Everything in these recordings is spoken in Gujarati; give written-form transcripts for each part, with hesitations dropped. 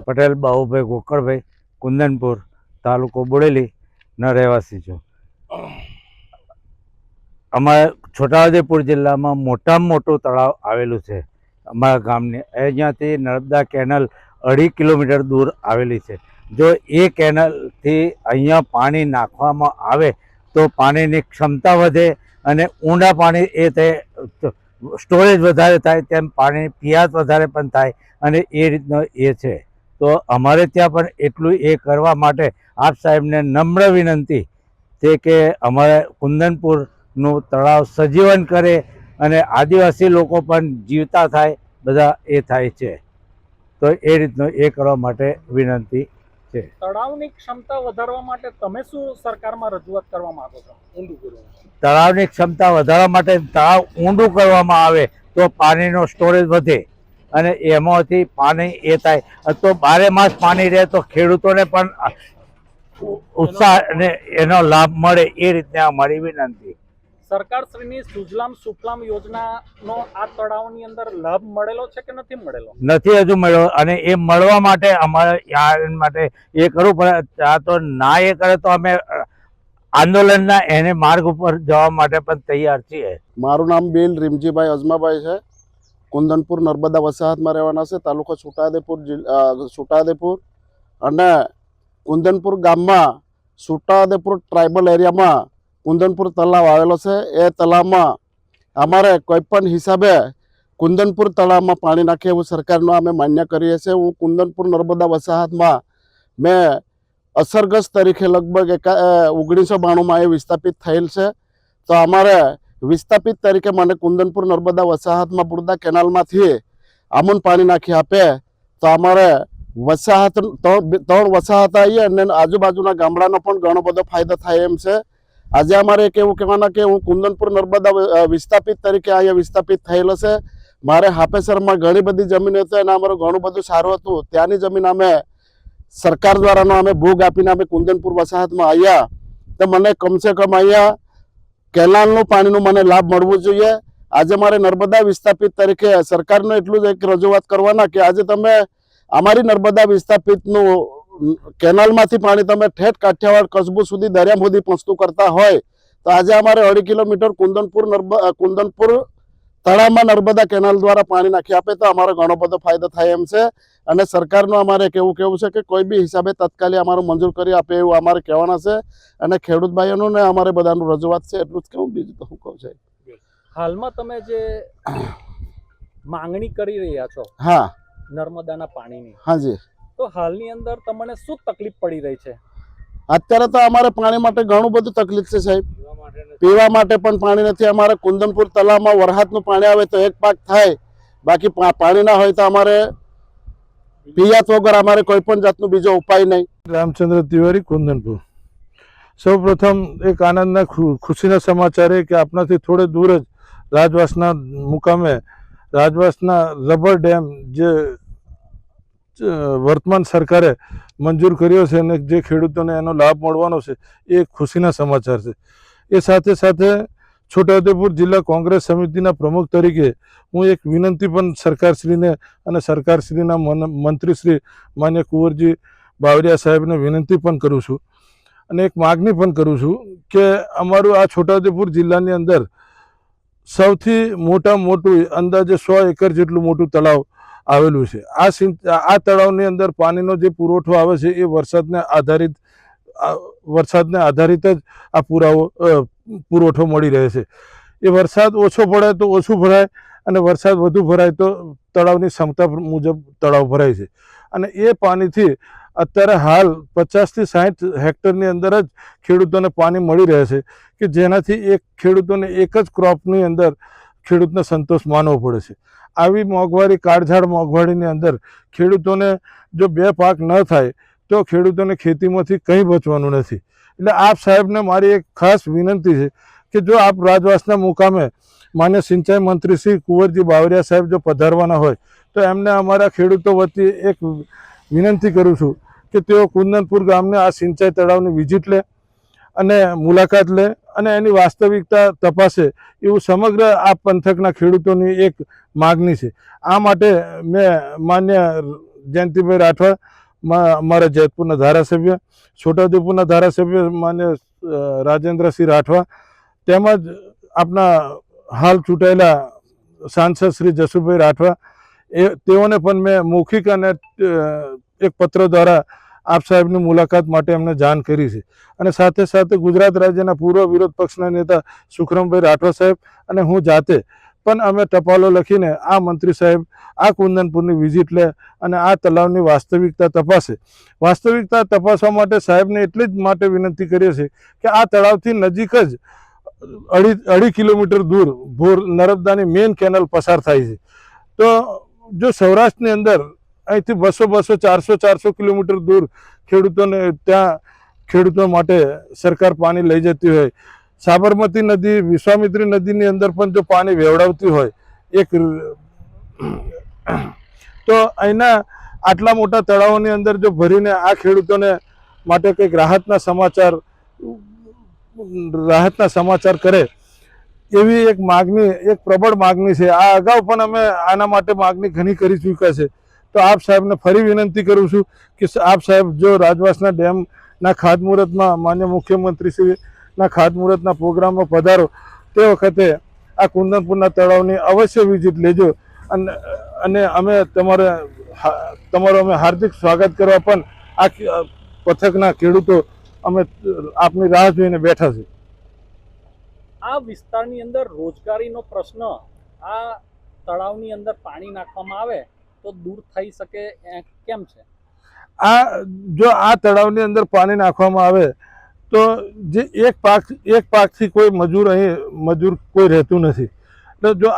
પટેલ બાબુભાઈ ગોકળભાઈ, કુંદનપુર, તાલુકો બોડેલીના રહેવાસી છું. અમારા છોટાઉદેપુર જિલ્લામાં મોટામાં મોટું તળાવ આવેલું છે અમારા ગામની. અહીંયાથી નર્મદા કેનલ 2.5 કિલોમીટર દૂર આવેલી છે. જો એ કેનલથી અહીંયા પાણી નાખવામાં આવે તો પાણીની ક્ષમતા વધે અને ઊંડા પાણી એ તે સ્ટોરેજ વધારે થાય, તેમ પાણી પિયાસ વધારે પણ થાય અને એ રીતનો એ છે. તો અમારે ત્યાં પણ એટલું એ કરવા માટે આપ સાહેબને નમ્ર વિનંતી છે કે અમારે કુંદનપુરનું તળાવ સજીવન કરે અને આદિવાસી લોકો પણ જીવતા થાય, બધા એ થાય છે. તો એ રીતનો એ કરવા માટે વિનંતી છે. તળાવની ક્ષમતા વધારવા માટે તમે શું સરકારમાં રજૂઆત કરવા માંગો છો? ઊંડું કરવા, તળાવની ક્ષમતા વધારવા માટે તળાવ ઊંડું કરવામાં આવે તો પાણીનો સ્ટોરેજ વધે અને એમાંથી પાણી એ થાય. તો 12 માસ પાણી રહે તો ખેડૂતોને પણ ઉત્સાહ અને એનો લાભ મળે. એ રીતને અમારી વિનંતી. સરકારશ્રીની સુજલામ સુફલામ યોજનાનો આ તળાવની અંદર લાભ મળેલો છે કે નથી મળેલો? નથી હજુ મળ્યો અને એ મળવા માટે અમારે માટે એ કરવું પડે. આ તો ના એ કરે તો અમે આંદોલનના એને માર્ગ ઉપર જવા માટે પણ તૈયાર છીએ. મારું નામ બિલ રીમજીભાઈ અજમાભાઈ છે. કુંદનપુર નર્મદા વસાહતમાં રહેવાના છે. તાલુકો છોટાઉદેપુર અને કુંદનપુર ગામમાં છોટાઉદેપુર ટ્રાઇબલ એરિયામાં કુંદનપુર તળાવ આવેલો છે. એ તળાવમાં અમારે કોઈપણ હિસાબે કુંદનપુર તળાવમાં પાણી નાખે એવું સરકારનું અમે માન્ય કરીએ છીએ. હું કુંદનપુર નર્મદા વસાહતમાં મેં અસરગ્રસ્ત તરીકે લગભગ 1992માં એ વિસ્થાપિત થયેલ છે. તો અમારે વિસ્થાપિત તરીકે મને કુંદનપુર નર્મદા વસાહતમાં બુરદા કેનાલમાંથી આમૂન પાણી નાખી આપે તો અમારે વસાહત 3 વસાહત આવીએ અને આજુબાજુના ગામડાનો પણ ઘણો બધો ફાયદો થાય એમ છે. આજે અમારે એક એવું કહેવાના કે હું કુંદનપુર નર્મદા વિસ્થાપિત તરીકે અહીંયા વિસ્થાપિત થયેલો છે. મારે હાપેસરમાં ઘણી બધી જમીન હતી અને અમારું ઘણું બધું સારું હતું. ત્યાંની જમીન અમે સરકાર દ્વારાનો અમે ભોગ આપીને અમે કુંદનપુર વસાહતમાં આવ્યા. તો મને કમસે કમ અહીંયા કેનાલનું પાણીનું મને લાભ મળવું જોઈએ. આજે મારે નર્મદા વિસ્થાપિત તરીકે સરકારનો એટલું જ એક રજૂઆત કરવાના કે આજે તમે અમારી નર્મદા વિસ્થાપિતનું કેનાલમાંથી પાણી તમે ઠેઠ કાઠિયાવાડ કસ્બો સુધી દરિયા સુધી પહોંચતું કરતા હોય તો આજે અમારે 2.5 કિલોમીટર કુંદનપુર તળાવમાં નર્મદા કેનાલ દ્વારા પાણી નાખી આપે તો અમારો ઘણો બધો ફાયદો થાય એમ છે. અને સરકારનું અમારે કેવું છે કે કોઈ બી હિસાબે તત્કાલી અમારું મંજૂર કરી આપે એવું અમારે કહેવાના છે. અને ખેડૂત ભાઈઓનું ને અમારે બધાનું રજૂઆત છે. એટલું જ કહું, બીજું તો શું કહું છે. હાલમાં તમે જે માંગણી કરી રહ્યા છો હા, નર્મદાના પાણીની, હાજી, તો હાલની અંદર તમને શું તકલીફ પડી રહી છે? અત્યારે તો અમારે પાણી માટે ઘણું બધું તકલીફ છે સાહેબ. પીવા માટે પણ પાણી નથી. અમારે કુંદનપુર તળાવમાં વરસાદનું પાણી આવે તો એક પાક થાય, બાકી પાણી ના હોય તો અમારે પિયાસ વગર અમારે કોઈ પણ જાતનો બીજો ઉપાય નહીં. રામચંદ્ર તિવારી, કુંદનપુર. સૌ પ્રથમ એક આનંદના ખુશીના સમાચાર એ કે આપણાથી થોડે દૂર જ રાજવાસના મુકામે રાજવાસના રબર ડેમ જે વર્તમાન સરકારે મંજૂર કર્યો છે અને જે ખેડૂતોને એનો લાભ મળવાનો છે એ ખુશીના સમાચાર છે. એ સાથે સાથે છોટાઉદેપુર જિલ્લા કોંગ્રેસ સમિતિના પ્રમુખ તરીકે હું એક વિનંતી પણ સરકારશ્રીને અને સરકારશ્રીના મંત્રી શ્રી માન્ય કુંવરજી બાવરિયા સાહેબને વિનંતી પણ કરું છું અને એક માગણી પણ કરું છું કે અમારું આ છોટાઉદેપુર જિલ્લાની અંદર સૌથી મોટું અંદાજે 100 એકર જેટલું મોટું તળાવ આવેલું છે. આ તળાવની અંદર પાણીનો જે પુરવઠો આવે છે એ વરસાદને આધારિત જ આ પુરવઠો મળી રહે છે. એ વરસાદ ઓછો પડે તો ઓછું ભરાય અને વરસાદ વધુ ભરાય તો તળાવની ક્ષમતા મુજબ તળાવ ભરાય છે. અને એ પાણીથી અત્યારે હાલ 50 થી 60 હેક્ટરની અંદર જ ખેડૂતોને પાણી મળી રહે છે કે જેનાથી ખેડૂતોને એક જ ક્રોપની અંદર ખેડૂતને સંતોષ માનવો પડે છે. આવી મોંઘવારી, કાળઝાળ મોંઘવારીની અંદર ખેડૂતોને જો 2 પાક ન થાય તો ખેડૂતોને ખેતીમાંથી કંઈ બચવાનું નથી. એટલે આપ સાહેબને મારી એક ખાસ વિનંતી છે કે જો આપ રાજવાસના મુકામે માન્ય સિંચાઈ મંત્રી શ્રી કુંવરજી બાવરિયા સાહેબ જો પધારવાના હોય તો એમને અમારા ખેડૂતો વતી એક વિનંતી કરું છું કે તેઓ કુંદનપુર ગામને આ સિંચાઈ તળાવની વિઝિટ લે અને મુલાકાત લે અને એની વાસ્તવિકતા તપાસે એવું સમગ્ર આ પંથકના ખેડૂતોની એક માગણી છે. આ માટે મેં માન્ય જયંતિભાઈ રાઠવા, અમારા જેતપુરના ધારાસભ્ય, છોટાઉદેપુરના ધારાસભ્ય માન્ય રાજેન્દ્રસિંહ રાઠવા, તેમજ આપણા હાલ ચૂંટાયેલા સાંસદ શ્રી જસુભાઈ રાઠવા, તેઓને પણ મેં મૌખિક અને એક પત્ર દ્વારા આપ સાહેબની મુલાકાત માટે એમને જાણ કરી છે. અને સાથે સાથે ગુજરાત રાજ્યના પૂર્વ વિરોધ પક્ષના નેતા સુખરામભાઈ રાઠવા સાહેબ અને હું જાતે પણ અમે ટપાલો લખીને આ મંત્રી સાહેબ આ કુંદનપુરની વિઝિટ લે અને આ તળાવની વાસ્તવિકતા તપાસે. વાસ્તવિકતા તપાસવા માટે સાહેબને એટલી જ માટે વિનંતી કરીએ છીએ કે આ તળાવથી નજીક જ અઢી કિલોમીટર દૂર ભોર નર્મદાની મેઇન કેનલ પસાર થાય છે. તો જો સૌરાષ્ટ્રની અંદર અહીંથી 200-400 કિલોમીટર દૂર ખેડૂતો માટે સરકાર પાણી લઈ જતી હોય, સાબરમતી નદી, વિશ્વામિત્રી નદીની અંદર પણ જો પાણી વેવડાવતી હોય તો અહીંના આટલા મોટા તળાવોની અંદર જો ભરીને આ ખેડૂતોને માટે કંઈક રાહતના સમાચાર કરે એવી એક માગણી, એક પ્રબળ માગણી છે. આ અગાઉ પણ અમે આના માટે માગણી ઘણી કરી ચૂક્યા છે. તો આપ સાહેબને ફરી વિનંતી કરું છું કે આપ સાહેબ જો રાજવાસના ડેમના ખાતમુહૂર્તમાં માન્ય મુખ્યમંત્રીશ્રીના ખાતમુહૂર્તના પ્રોગ્રામમાં પધારો તે વખતે આ કુંદનપુરના તળાવની અવશ્ય વિઝિટ લેજો અને અમે તમારો અમે હાર્દિક સ્વાગત કરવા પણ આ પથકના ખેડૂતો અમે આપની રાહ જોઈને બેઠા છે. આ વિસ્તારની અંદર રોજગારીનો પ્રશ્ન આ તળાવની અંદર પાણી નાખવામાં આવે તો દૂર થઈ શકે કેમ છે? જો આ તળાવની અંદર પાણી નાખવામાં આવે તો જે એક પાકથી કોઈ મજૂર કોઈ રહેતું નથી. તો જો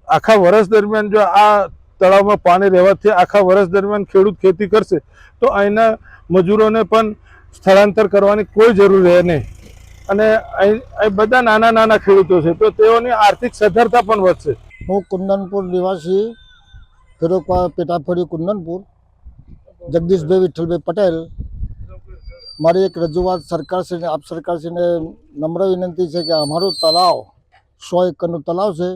આખા વર્ષ દરમિયાન જો આ તળાવમાં પાણી રહેવાથી આખા વર્ષ દરમિયાન ખેડૂત ખેતી કરશે તો અહીંના મજૂરોને પણ સ્થળાંતર કરવાની કોઈ જરૂર રહે નહીં. અને અહીં બધા નાના ખેડૂતો છે તો તેઓની આર્થિક સદ્ધરતા પણ વધશે. હું કુંદનપુર નિવાસી પેટાફળી કુંદનપુર જગદીશભાઈ વિઠ્ઠલભાઈ પટેલ. મારી એક રજૂઆત સરકારશ્રીને, આપ સરકારશ્રીને નમ્ર વિનંતી છે કે અમારું તળાવ 100 એકરનું તળાવ છે,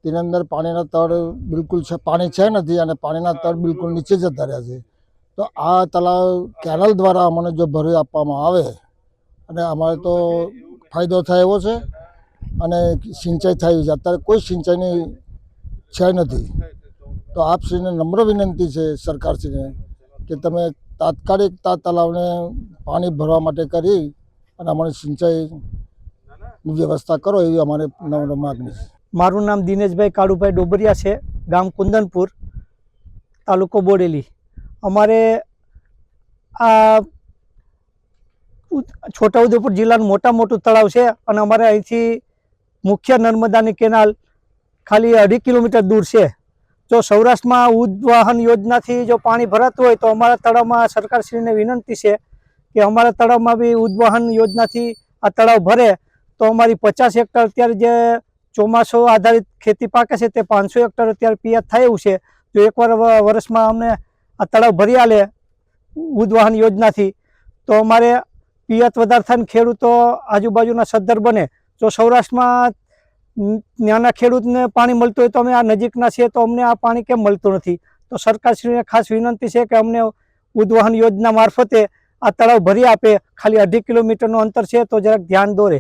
તેની અંદર પાણીના તળ બિલકુલ પાણી છે નથી અને પાણીના તળ બિલકુલ નીચે જતા રહ્યા છે. તો આ તળાવ કેનલ દ્વારા અમને જો ભરી આપવામાં આવે અને અમારે તો ફાયદો થાય એવો છે અને સિંચાઈ થાય છે. અત્યારે કોઈ સિંચાઈની છે નથી. તો આપશ્રીને નમ્ર વિનંતી છે સરકારશ્રીને કે તમે તાત્કાલિક આ તળાવને પાણી ભરવા માટે કરી અને અમારી સિંચાઈની વ્યવસ્થા કરો એવી અમારી નમ્ર માગણી છે. મારું નામ દિનેશભાઈ કાળુભાઈ ડોબરિયા છે, ગામ કુંદનપુર, તાલુકો બોડેલી. અમારે આ છોટાઉદેપુર જિલ્લાનું મોટું તળાવ છે અને અમારે અહીંથી મુખ્ય નર્મદાની કેનાલ ખાલી 2.5 કિલોમીટર દૂર છે. જો સૌરાષ્ટ્રમાં ઉદ્વાહન યોજનાથી જો પાણી ભરાતું હોય તો અમારા તળાવમાં સરકારશ્રીને વિનંતી છે કે અમારા તળાવમાં બી ઉદ્વાહન યોજનાથી આ તળાવ ભરે તો અમારી 50 હેક્ટર અત્યારે જે ચોમાસું આધારિત ખેતી પાકે છે તે 500 હેક્ટર અત્યારે પિયત થાય એવું છે. જો એકવાર વર્ષમાં અમને આ તળાવ ભરી આલે ઉદ્વાહન યોજનાથી તો અમારે પિયત વધારે થાય ને ખેડૂતો આજુબાજુના સદ્ધર બને. જો સૌરાષ્ટ્રમાં નાના ખેડૂતને પાણી મળતું હોય તો અમે આ નજીકના છીએ તો અમને આ પાણી કેમ મળતું નથી? તો સરકારશ્રીને ખાસ વિનંતી છે કે અમને ઉદ્વાહન યોજના મારફતે આ તળાવ ભરી આપે. ખાલી 2.5 કિલોમીટરનું અંતર છે તો જરાક ધ્યાન દોરે.